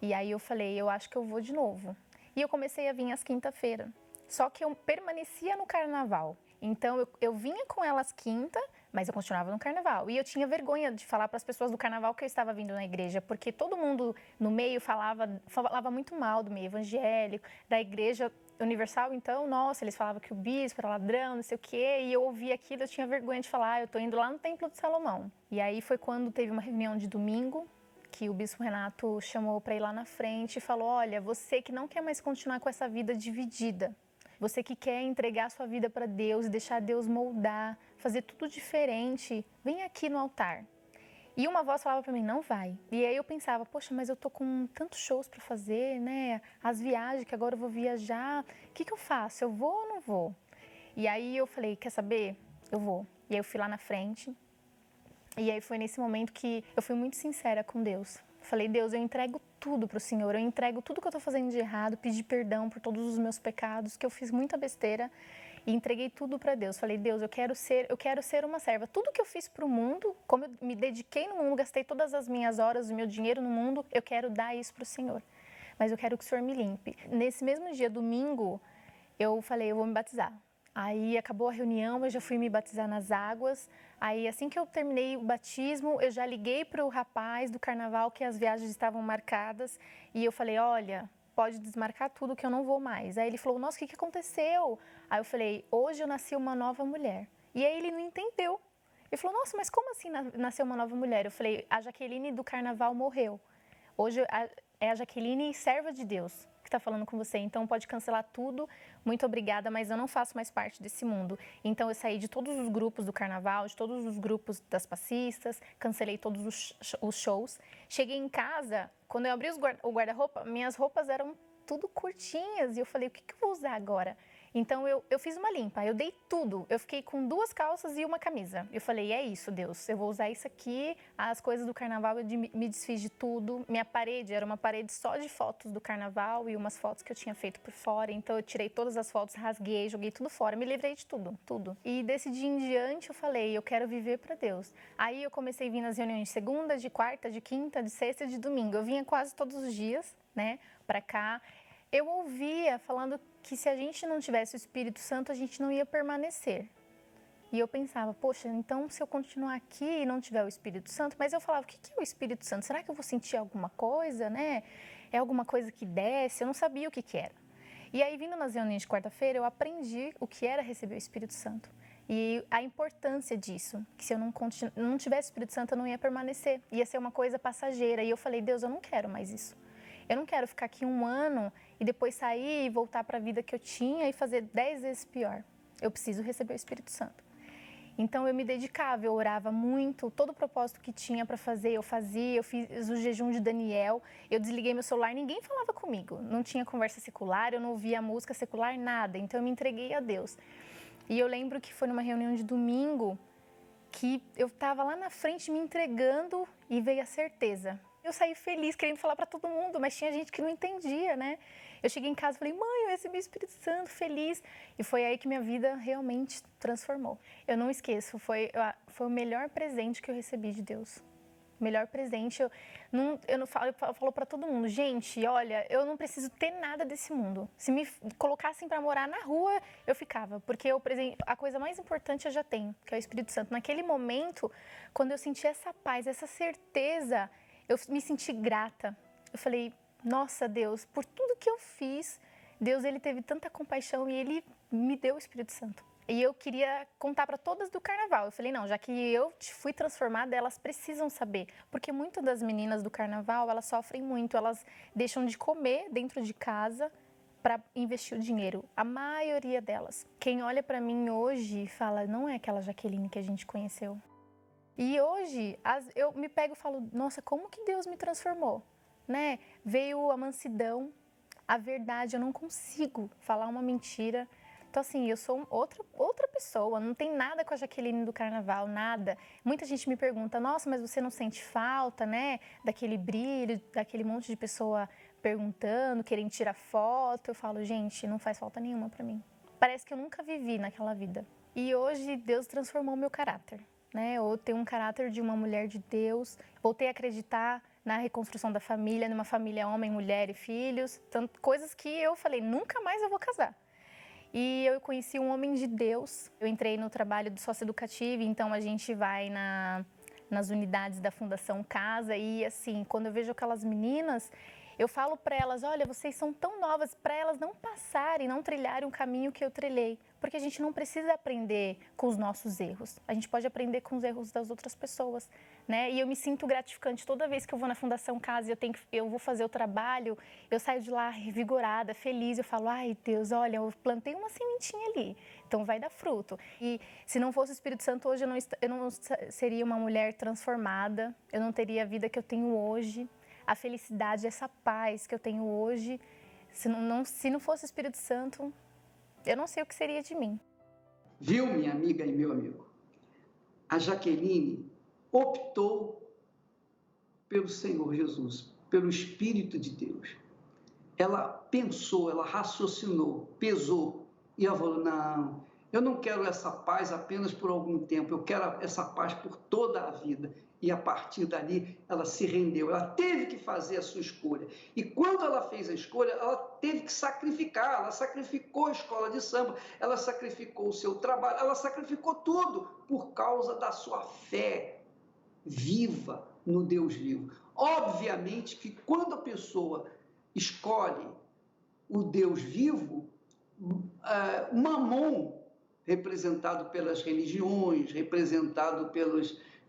E aí eu falei, eu acho que eu vou de novo. E eu comecei a vir às quinta-feira. Só que eu permanecia no carnaval. Então eu vinha com elas quinta, mas eu continuava no carnaval. E eu tinha vergonha de falar para as pessoas do carnaval que eu estava vindo na igreja, porque todo mundo no meio falava muito mal do meio evangélico, da igreja universal. Então, nossa, eles falavam que o bispo era ladrão, não sei o quê. E eu ouvia aquilo, eu tinha vergonha de falar, eu estou indo lá no Templo de Salomão. E aí foi quando teve uma reunião de domingo, que o bispo Renato chamou para ir lá na frente e falou, olha, você que não quer mais continuar com essa vida dividida, você que quer entregar sua vida para Deus e deixar Deus moldar, fazer tudo diferente, vem aqui no altar. E uma voz falava para mim, não vai. E aí eu pensava, poxa, mas eu tô com tantos shows para fazer, né? As viagens, que agora eu vou viajar, o que eu faço? Eu vou ou não vou? E aí eu falei, quer saber? Eu vou. E aí eu fui lá na frente. E aí foi nesse momento que eu fui muito sincera com Deus. Falei, Deus, eu entrego tudo para o Senhor, eu entrego tudo que eu estou fazendo de errado, pedi perdão por todos os meus pecados, que eu fiz muita besteira, e entreguei tudo para Deus. Falei, Deus, eu quero ser uma serva. Tudo que eu fiz para o mundo, como eu me dediquei no mundo, gastei todas as minhas horas, o meu dinheiro no mundo, eu quero dar isso para o Senhor. Mas eu quero que o Senhor me limpe. Nesse mesmo dia, domingo, eu falei, eu vou me batizar. Aí acabou a reunião, eu já fui me batizar nas águas. Aí assim que eu terminei o batismo, eu já liguei para o rapaz do carnaval que as viagens estavam marcadas. E eu falei, olha, pode desmarcar tudo que eu não vou mais. Aí ele falou, nossa, o que aconteceu? Aí eu falei, hoje eu nasci uma nova mulher. E aí ele não entendeu. Ele falou, nossa, mas como assim nasceu uma nova mulher? Eu falei, a Jaqueline do carnaval morreu. Hoje é a Jaqueline, serva de Deus, que está falando com você. Então pode cancelar tudo. Muito obrigada, mas eu não faço mais parte desse mundo. Então eu saí de todos os grupos do carnaval, de todos os grupos das passistas, cancelei todos os shows. Cheguei em casa, quando eu abri o guarda-roupa, minhas roupas eram tudo curtinhas. E eu falei, o que eu vou usar agora? Então eu fiz uma limpa, eu dei tudo. Eu fiquei com 2 calças e uma camisa. Eu falei, é isso, Deus, eu vou usar isso aqui. As coisas do carnaval eu me desfiz de tudo. Minha parede era uma parede só de fotos do carnaval e umas fotos que eu tinha feito por fora. Então eu tirei todas as fotos, rasguei, joguei tudo fora, me livrei de tudo, tudo. E desse dia em diante eu falei, eu quero viver para Deus. Aí eu comecei a vir nas reuniões de segunda, de quarta, de quinta, de sexta e de domingo. Eu vinha quase todos os dias, né, para cá. Eu ouvia falando que se a gente não tivesse o Espírito Santo, a gente não ia permanecer. E eu pensava, poxa, então se eu continuar aqui e não tiver o Espírito Santo, mas eu falava, o que é o Espírito Santo? Será que eu vou sentir alguma coisa, né? É alguma coisa que desce? Eu não sabia o que era. E aí, vindo nas reuniões de quarta-feira, eu aprendi o que era receber o Espírito Santo. E a importância disso, que se eu não tivesse o Espírito Santo, eu não ia permanecer. Ia ser uma coisa passageira. E eu falei, Deus, eu não quero mais isso. Eu não quero ficar aqui 1 ano e depois sair e voltar para a vida que eu tinha e fazer 10 vezes pior. Eu preciso receber o Espírito Santo. Então, eu me dedicava, eu orava muito, todo o propósito que tinha para fazer, eu fazia, eu fiz o jejum de Daniel, eu desliguei meu celular, ninguém falava comigo, não tinha conversa secular, eu não ouvia música secular, nada, então eu me entreguei a Deus. E eu lembro que foi numa reunião de domingo que eu estava lá na frente me entregando e veio a certeza. Eu saí feliz, querendo falar para todo mundo, mas tinha gente que não entendia, né? Eu cheguei em casa e falei, mãe, eu recebi o Espírito Santo, feliz. E foi aí que minha vida realmente transformou. Eu não esqueço, foi o melhor presente que eu recebi de Deus. O melhor presente. Eu falo para todo mundo, gente, olha, eu não preciso ter nada desse mundo. Se me colocassem para morar na rua, eu ficava. Porque a coisa mais importante eu já tenho, que é o Espírito Santo. Naquele momento, quando eu senti essa paz, essa certeza, eu me senti grata. Eu falei, nossa, Deus, por tudo que eu fiz, Deus, Ele teve tanta compaixão e Ele me deu o Espírito Santo. E eu queria contar para todas do carnaval. Eu falei, não, já que eu fui transformada, elas precisam saber. Porque muitas das meninas do carnaval, elas sofrem muito. Elas deixam de comer dentro de casa para investir o dinheiro. A maioria delas. Quem olha para mim hoje fala, não é aquela Jaqueline que a gente conheceu. E hoje, eu me pego e falo, nossa, como que Deus me transformou? Né? Veio a mansidão, a verdade, eu não consigo falar uma mentira. Então, assim, eu sou outra pessoa, não tem nada com a Jaqueline do carnaval, nada. Muita gente me pergunta, nossa, mas você não sente falta, né? Daquele brilho, daquele monte de pessoa perguntando, querendo tirar foto. Eu falo, gente, não faz falta nenhuma pra mim. Parece que eu nunca vivi naquela vida. E hoje Deus transformou meu caráter, né? Eu tenho um caráter de uma mulher de Deus, voltei a acreditar na reconstrução da família, numa família homem, mulher e filhos, coisas que eu falei, nunca mais eu vou casar. E eu conheci um homem de Deus, eu entrei no trabalho do sócio-educativo, então a gente vai nas unidades da Fundação Casa e assim, quando eu vejo aquelas meninas, eu falo para elas, olha, vocês são tão novas, para elas não passarem, não trilharem o caminho que eu trilhei. Porque a gente não precisa aprender com os nossos erros. A gente pode aprender com os erros das outras pessoas, né? E eu me sinto gratificante toda vez que eu vou na Fundação Casa e eu vou fazer o trabalho, eu saio de lá revigorada, feliz. Eu falo, ai, Deus, olha, eu plantei uma sementinha ali, então vai dar fruto. E se não fosse o Espírito Santo, hoje eu não seria uma mulher transformada, eu não teria a vida que eu tenho hoje. A felicidade, essa paz que eu tenho hoje, se não fosse o Espírito Santo, eu não sei o que seria de mim. Viu, minha amiga e meu amigo? A Jaqueline optou pelo Senhor Jesus, pelo Espírito de Deus. Ela pensou, ela raciocinou, pesou e ela falou, não, eu não quero essa paz apenas por algum tempo, eu quero essa paz por toda a vida. E a partir dali, ela se rendeu, ela teve que fazer a sua escolha. E quando ela fez a escolha, ela teve que sacrificar, ela sacrificou a escola de samba, ela sacrificou o seu trabalho, ela sacrificou tudo por causa da sua fé viva no Deus vivo. Obviamente que quando a pessoa escolhe o Deus vivo, Mamon, representado pelas religiões, representado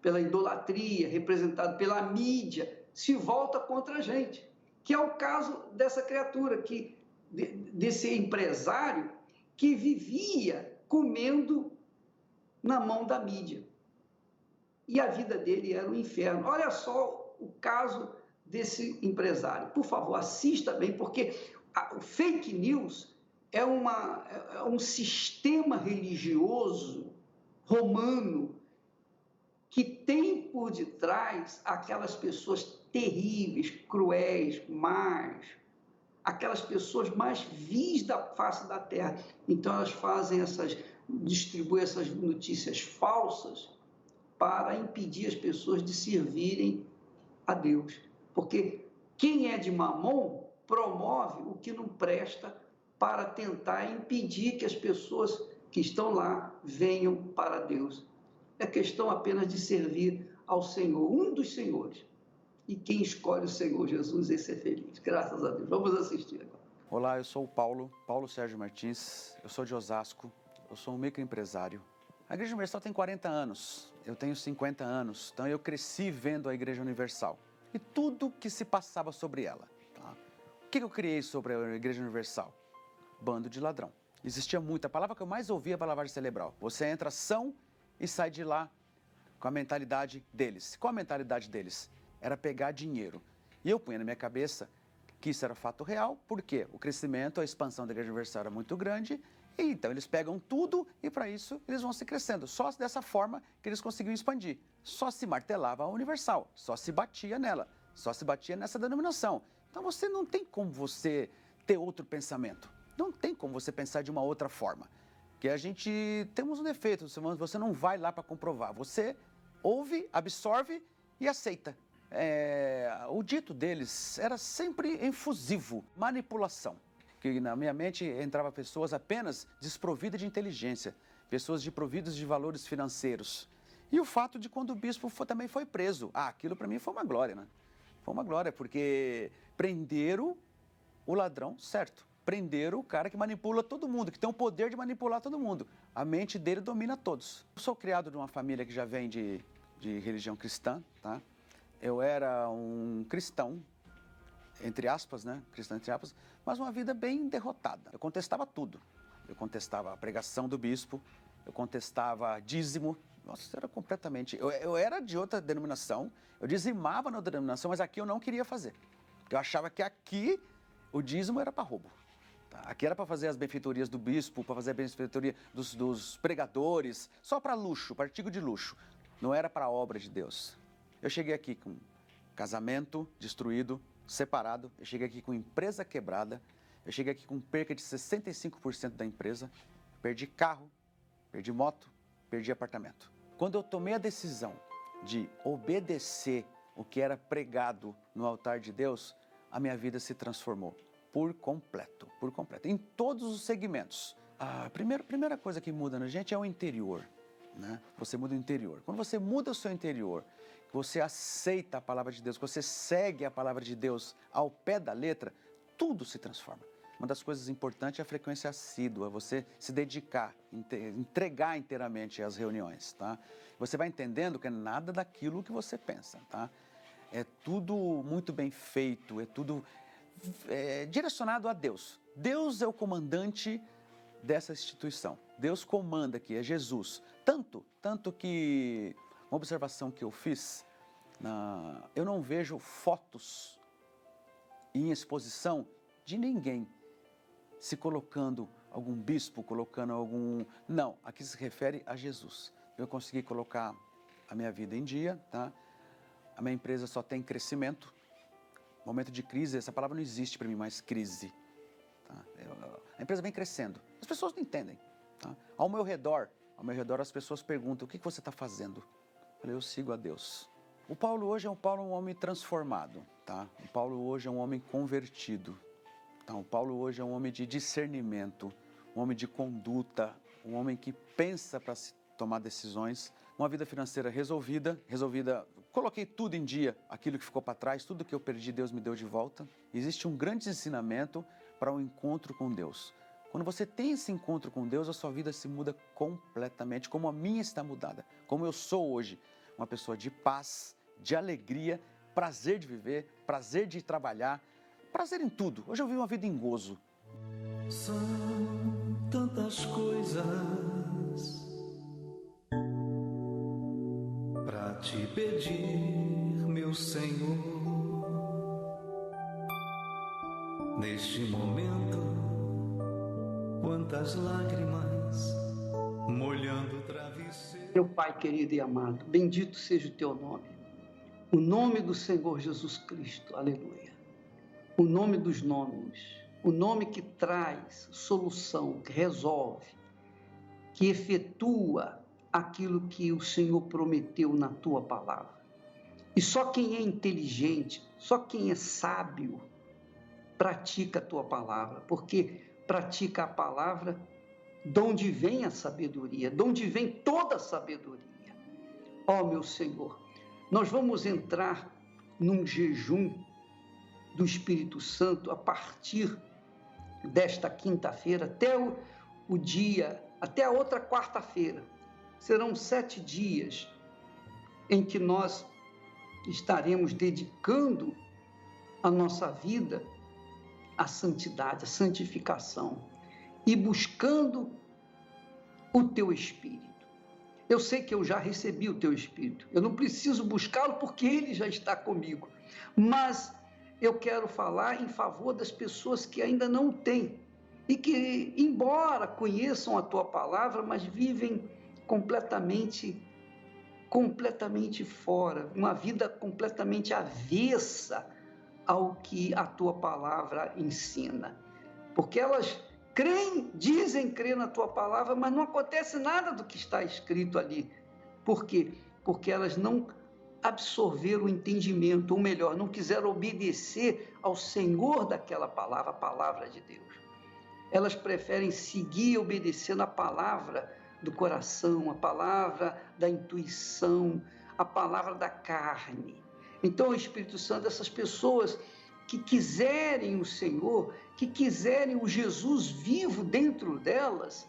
pela idolatria, representado pela mídia, se volta contra a gente, que é o caso dessa criatura, desse empresário que vivia comendo na mão da mídia. E a vida dele era um inferno. Olha só o caso desse empresário. Por favor, assista bem, porque o fake news é um sistema religioso romano que tem por detrás aquelas pessoas terríveis, cruéis, más, aquelas pessoas mais vis da face da terra. Então elas distribuem essas notícias falsas para impedir as pessoas de servirem a Deus. Porque quem é de Mamon promove o que não presta para tentar impedir que as pessoas que estão lá venham para Deus. É questão apenas de servir ao Senhor, um dos senhores. E quem escolhe o Senhor Jesus, esse é feliz. Graças a Deus. Vamos assistir agora. Olá, eu sou o Paulo Sérgio Martins, eu sou de Osasco, eu sou um microempresário. A Igreja Universal tem 40 anos, eu tenho 50 anos, então eu cresci vendo a Igreja Universal e tudo que se passava sobre ela. Tá? O que eu criei sobre a Igreja Universal? Bando de ladrão. Existia muito, a palavra que eu mais ouvia é a lavagem cerebral. Você entra são e sai de lá com a mentalidade deles. Qual a mentalidade deles? Era pegar dinheiro. E eu punha na minha cabeça que isso era fato real, porque o crescimento, a expansão da Igreja Universal era muito grande, e então eles pegam tudo e para isso eles vão se crescendo. Só dessa forma que eles conseguiam expandir. Só se martelava a Universal, só se batia nela, só se batia nessa denominação. Então você não tem como você ter outro pensamento, não tem como você pensar de uma outra forma. Porque a gente temos um defeito, você não vai lá para comprovar, você ouve, absorve e aceita. O dito deles era sempre efusivo, manipulação. Que na minha mente entrava pessoas apenas desprovidas de inteligência, pessoas desprovidas de valores financeiros. E o fato de quando o bispo também foi preso. Aquilo para mim foi uma glória, né? Foi uma glória, porque prenderam o ladrão, certo? Prenderam o cara que manipula todo mundo, que tem o poder de manipular todo mundo. A mente dele domina todos. Eu sou criado de uma família que já vem de religião cristã, tá? Eu era um cristão, entre aspas, né? Cristão entre aspas, mas uma vida bem derrotada. Eu contestava tudo. Eu contestava a pregação do bispo, eu contestava dízimo. Nossa, isso era completamente... Eu era de outra denominação, eu dizimava na denominação, mas aqui eu não queria fazer. Eu achava que aqui o dízimo era para roubo. Tá? Aqui era para fazer as benfeitorias do bispo, para fazer a benfeitoria dos pregadores, só para luxo, para artigo de luxo. Não era para a obra de Deus. Eu cheguei aqui com casamento destruído, separado, eu cheguei aqui com empresa quebrada, eu cheguei aqui com perca de 65% da empresa, perdi carro, perdi moto, perdi apartamento. Quando eu tomei a decisão de obedecer o que era pregado no altar de Deus, a minha vida se transformou por completo, em todos os segmentos. A primeira coisa que muda na gente é o interior, né? Você muda o interior. Quando você muda o seu interior, você aceita a palavra de Deus, você segue a palavra de Deus ao pé da letra, tudo se transforma. Uma das coisas importantes é a frequência assídua, você se dedicar, entregar inteiramente às reuniões, tá? Você vai entendendo que é nada daquilo que você pensa, tá? É tudo muito bem feito, é tudo direcionado a Deus. Deus é o comandante dessa instituição. Deus comanda aqui, é Jesus. Tanto que... Uma observação que eu fiz, eu não vejo fotos em exposição de ninguém se colocando, algum bispo colocando algum... Não, aqui se refere a Jesus. Eu consegui colocar a minha vida em dia, tá? A minha empresa só tem crescimento. Momento de crise, essa palavra não existe para mim mais, crise. Tá? A empresa vem crescendo. As pessoas não entendem. Tá? Ao meu redor as pessoas perguntam, o que você está fazendo? Eu falei, eu sigo a Deus. O Paulo hoje é um homem transformado, tá? O Paulo hoje é um homem convertido. Tá? O Paulo hoje é um homem de discernimento, um homem de conduta, um homem que pensa para se tomar decisões. Uma vida financeira resolvida, coloquei tudo em dia, aquilo que ficou para trás, tudo que eu perdi, Deus me deu de volta. Existe um grande ensinamento para o encontro com Deus. Quando você tem esse encontro com Deus, a sua vida se muda completamente, como a minha está mudada. Como eu sou hoje, uma pessoa de paz, de alegria, prazer de viver, prazer de trabalhar, prazer em tudo. Hoje eu vivo uma vida em gozo. São tantas coisas para te pedir, meu Senhor, neste momento. Quantas lágrimas molhando o travesseiro. Meu Pai querido e amado, bendito seja o teu nome. O nome do Senhor Jesus Cristo, aleluia. O nome dos nomes, o nome que traz solução, que resolve, que efetua aquilo que o Senhor prometeu na tua palavra. E só quem é inteligente, só quem é sábio, pratica a tua palavra, porque pratica a palavra de onde vem a sabedoria, de onde vem toda a sabedoria. Ó meu Senhor, nós vamos entrar num jejum do Espírito Santo a partir desta quinta-feira até até a outra quarta-feira. Serão 7 dias em que nós estaremos dedicando a nossa vida à santidade, à santificação e buscando o teu Espírito. Eu sei que eu já recebi o teu Espírito, eu não preciso buscá-lo porque ele já está comigo, mas eu quero falar em favor das pessoas que ainda não o têm e que, embora conheçam a tua palavra, mas vivem completamente fora, uma vida completamente avessa ao que a tua palavra ensina. Porque elas dizem crer na tua palavra, mas não acontece nada do que está escrito ali. Por quê? Porque elas não absorveram o entendimento, ou melhor, não quiseram obedecer ao Senhor daquela palavra, a palavra de Deus. Elas preferem seguir obedecendo a palavra do coração, a palavra da intuição, a palavra da carne. Então, o Espírito Santo, essas pessoas que quiserem o Senhor, que quiserem o Jesus vivo dentro delas,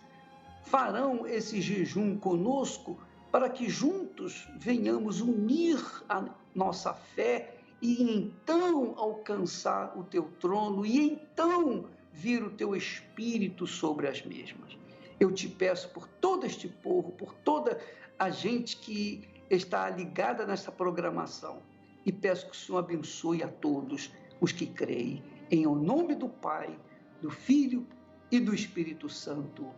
farão esse jejum conosco para que juntos venhamos unir a nossa fé e então alcançar o teu trono e então vir o teu Espírito sobre as mesmas. Eu te peço por todo este povo, por toda a gente que está ligada nessa programação e peço que o Senhor abençoe a todos os que creem. Em nome do Pai, do Filho e do Espírito Santo.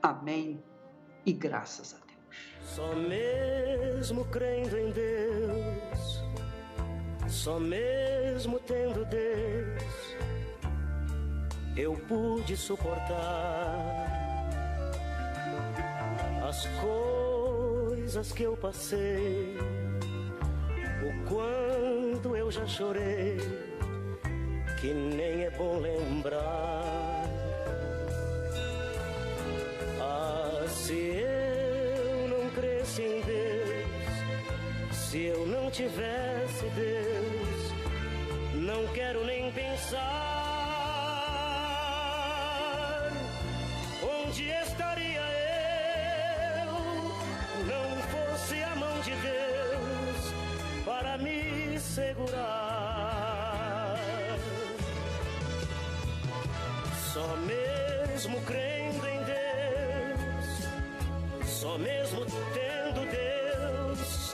Amém e graças a Deus. Só mesmo crendo em Deus, só mesmo tendo Deus, eu pude suportar as coisas que eu passei, o quanto eu já chorei, que nem é bom lembrar. Se eu não cresce em Deus, se eu não tivesse Deus, não quero nem pensar onde estaria eu, não fosse a mão de Deus para me segurar. Só mesmo crendo em Deus, só mesmo tendo Deus,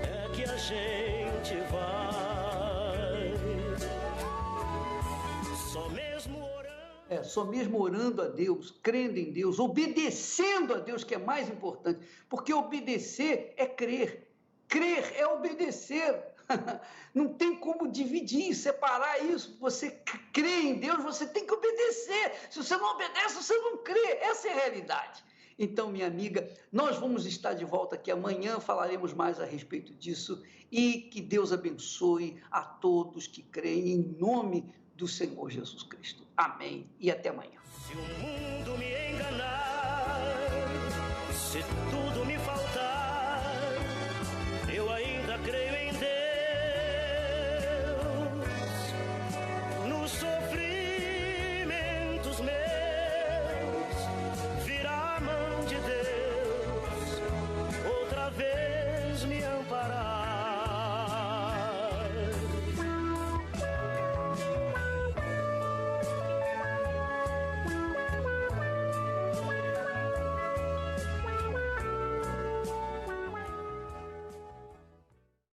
é que a gente vai. Só mesmo orando. Só mesmo orando a Deus, crendo em Deus, obedecendo a Deus, que é mais importante. Porque obedecer é crer. Crer é obedecer. Não tem como dividir, separar isso. Você crê em Deus, você tem que obedecer. Se você não obedece, você não crê. Essa é a realidade. Então, minha amiga, nós vamos estar de volta aqui amanhã, falaremos mais a respeito disso e que Deus abençoe a todos que creem em nome do Senhor Jesus Cristo. Amém e até amanhã. Se o mundo me enganar, se